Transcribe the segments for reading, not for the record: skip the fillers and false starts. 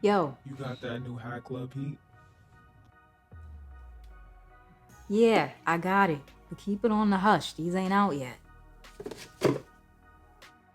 Yo, You got that new Hat Club heat? yeah, I got it. But keep it on the hush. These ain't out yet.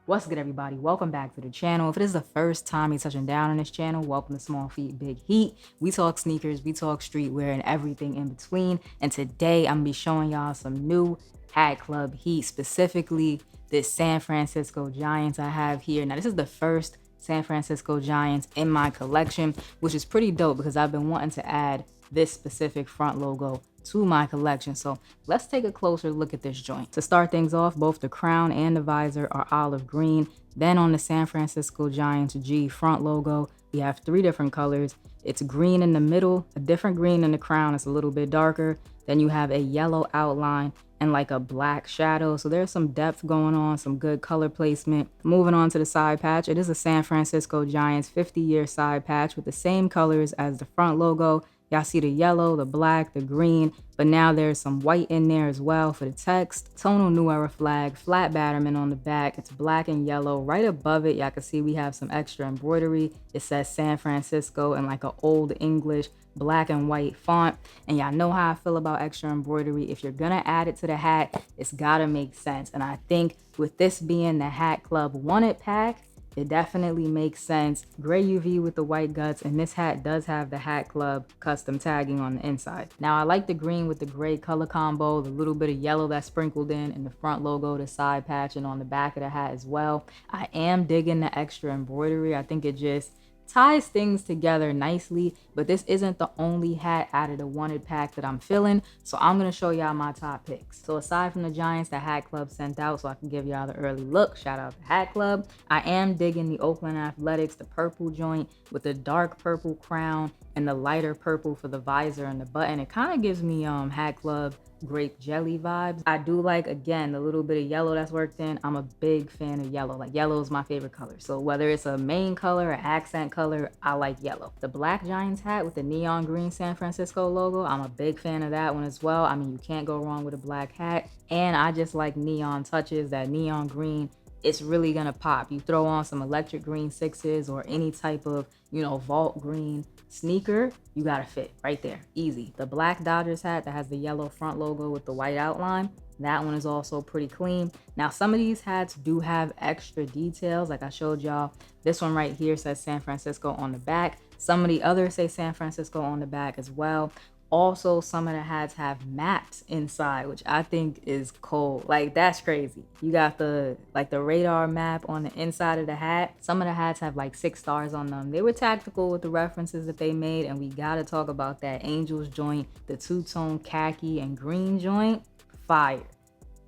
What's good, everybody? Welcome back to the channel. If it is the first time you're touching down on this channel, welcome to Small Feet, Big Heat. We talk sneakers, we talk streetwear, and everything in between. And today, I'm going to be showing y'all some new Hat Club heat, specifically this San Francisco Giants I have here. Now, this is the first San Francisco Giants in my collection, which is pretty dope because I've been wanting to add this specific front logo to my collection. So let's take a closer look at this joint. To start things off, both the crown and the visor are olive green. Then on the San Francisco Giants G front logo, we have three different colors. It's green in the middle, a different green in the crown. It's a little bit darker. Then you have a yellow outline and like a black shadow. So there's some depth going on, some good color placement. Moving on to the side patch, it is a San Francisco Giants 50-year side patch with the same colors as the front logo. Y'all see the yellow, the black, the green, but now there's some white in there as well for the text. Tonal New Era flag, flat batterman on the back. It's black and yellow. Right above it, y'all can see we have some extra embroidery. It says San Francisco in like an old English black and white font. And y'all know how I feel about extra embroidery. If you're gonna add it to the hat, it's gotta make sense. And I think with this being the Hat Club Wanted pack, it definitely makes sense. Gray UV with the white guts, and this hat does have the Hat Club custom tagging on the inside. Now, I like the green with the gray color combo, the little bit of yellow that's sprinkled in the front logo, the side patch, and on the back of the hat as well. I am digging the extra embroidery. I think it just ties things together nicely, but this isn't the only hat out of the wanted pack that I'm feeling, so I'm going to show y'all my top picks. So aside from the Giants that Hat Club sent out so I can give y'all the early look, shout out to Hat Club, I am digging the Oakland Athletics, the purple joint with the dark purple crown and the lighter purple for the visor and the button. It kind of gives me Hat Club grape jelly vibes. I do like, again, the little bit of yellow that's worked in. I'm a big fan of yellow. Like, yellow is my favorite color. So whether it's a main color or accent color, I like yellow. The black Giants hat with the neon green San Francisco logo, I'm a big fan of that one as well. I mean, you can't go wrong with a black hat. And I just like neon touches, that neon green. It's really gonna pop. You throw on some electric green sixes or any type of, vault green sneaker, you gotta fit right there, easy. The black Dodgers hat that has the yellow front logo with the white outline, that one is also pretty clean. Now, some of these hats do have extra details. Like I showed y'all, this one right here says San Francisco on the back. Some of the others say San Francisco on the back as well. Also, some of the hats have maps inside, which I think is cool. Like, that's crazy. You got the radar map on the inside of the hat. Some of the hats have like 6 stars on them. They were tactical with the references that they made, and we gotta talk about that Angels joint, the two-tone khaki and green joint. Fire.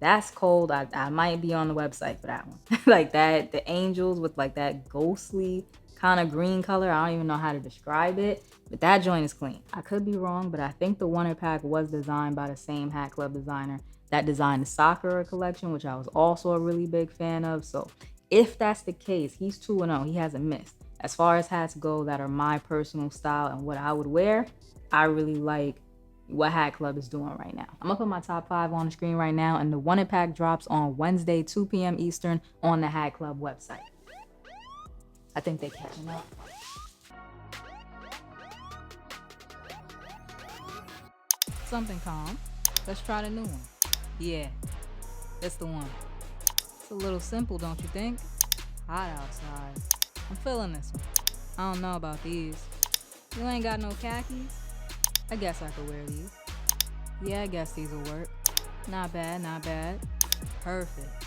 That's cold. I might be on the website for that one. Like that, the Angels with like that ghostly kind of green color. I don't even know how to describe it, but that joint is clean. I could be wrong, but I think the Wanted pack was designed by the same Hat Club designer that designed the Sakura collection, which I was also a really big fan of. So if that's the case, he's 2-0. He hasn't missed. As far as hats go that are my personal style and what I would wear, I really like what Hat Club is doing right now. I'm gonna put my top 5 on the screen right now, and the Wanted pack drops on Wednesday, 2 p.m. Eastern on the Hat Club website. I think they're catching up. Something calm. Let's try the new one. Yeah, that's the one. It's a little simple, don't you think? Hot outside. I'm feeling this one. I don't know about these. You ain't got no khakis? I guess I could wear these. Yeah, I guess these will work. Not bad, not bad. Perfect.